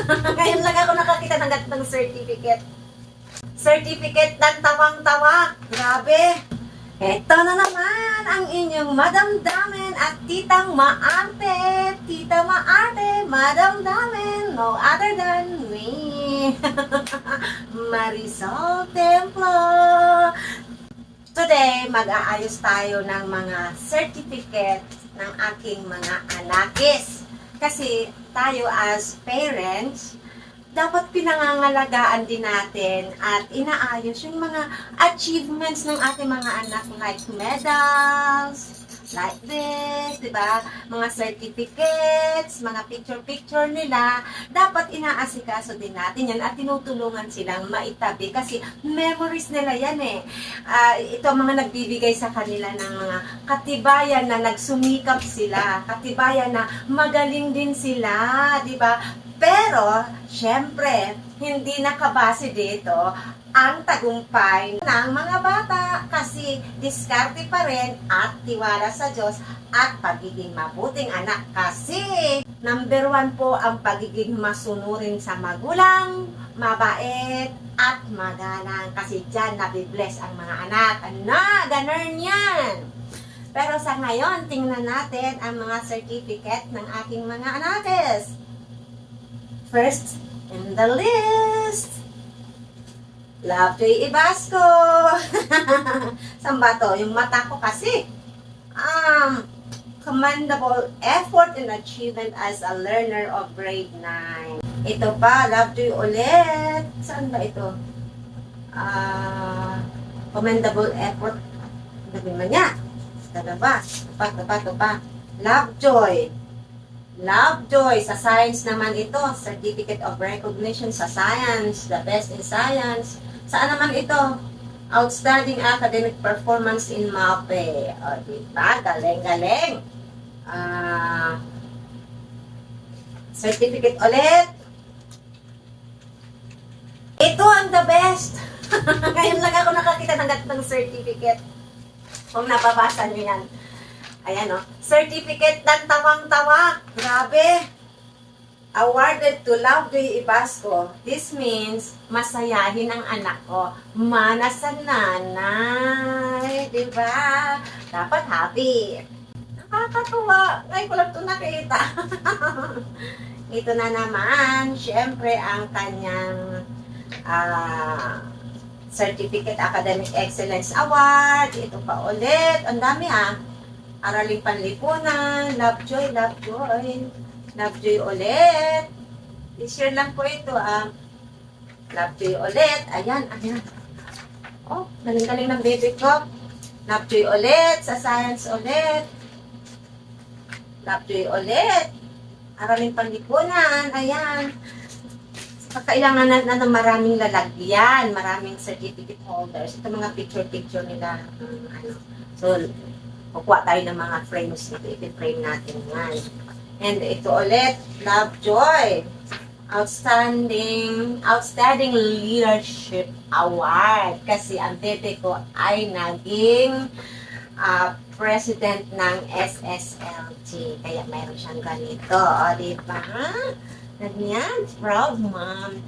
Ngayon lang ako nakakita ng ganitong certificate. Certificate ng tawang-tawa. Grabe. Ito na naman ang inyong Madam Damen at Titang Maarte. Tita Maarte, Madam Damen, no other than me. Marisol Templo. Today, mag-aayos tayo ng mga certificate ng aking mga anakis. Kasi tayo as parents, dapat pinangangalagaan din natin at inaayos yung mga achievements ng ating mga anak like medals, like this, di ba? Mga certificates, mga picture-picture nila, dapat inaasikaso din natin yan at tinutulungan silang maitabi kasi memories nila yan eh. Ito ang mga nagbibigay sa kanila ng mga katibayan na nagsumikap sila, katibayan na magaling din sila, di ba? Pero, syempre, hindi nakabase dito ang tagumpay ng mga bata kasi diskarte pa rin at tiwala sa Diyos at pagiging mabuting anak. Kasi, number 1 po ang pagiging masunurin sa magulang, mabait, at magalang. Kasi dyan nabibless ang mga anak. Ganun yan! Pero sa ngayon, tingnan natin ang mga certificate ng aking mga anakes. First in the list, Lovejoy Ibasco. Saan ba to? Yung mata ko kasi. Commendable effort and achievement as a learner of grade 9. Ito pa, Lovejoy ulit. Saan ba ito? Commendable effort. Sabi man niya. Ito pa. Lovejoy. Lovejoy, sa science naman ito, Certificate of Recognition sa science, the best in science. Saan naman ito? Outstanding academic performance in MAPE. O, diba? Galing. Certificate ulit. Ito ang the best. Ngayon lang ako nakakita ng ganitong certificate. Kung nababasa nyo yan. Ayan o. Certificate ng tawang-tawa. Grabe. Awarded to Lovejoy Ibasco. This means, masayahin ang anak ko. Mana sa nanay. Diba? Dapat happy. Nakakatuwa. Ngayon ko lang ito nakita. Ito na naman. Siyempre, ang kanyang Certificate Academic Excellence Award. Ito pa ulit. Ang dami Araling Panlipunan, Lovejoy ulit. I-share lang po ito, Lovejoy ulit. Ayan. Oh, galing-galing ng baby ko. Lovejoy ulit, sa science ulit. Lovejoy ulit. Araling Panlipunan, ayan. Kailangan na ng maraming lalagyan, maraming certificate holders. Ito mga picture nila. So, kukuha tayo ng mga frames nito. I-frame natin yan. And ito ulit, Lovejoy. Outstanding Leadership Award. Kasi ang bebe ko ay naging president ng SSLT. Kaya mayroon siyang ganito. O, diba? Ganyan. Proud mom.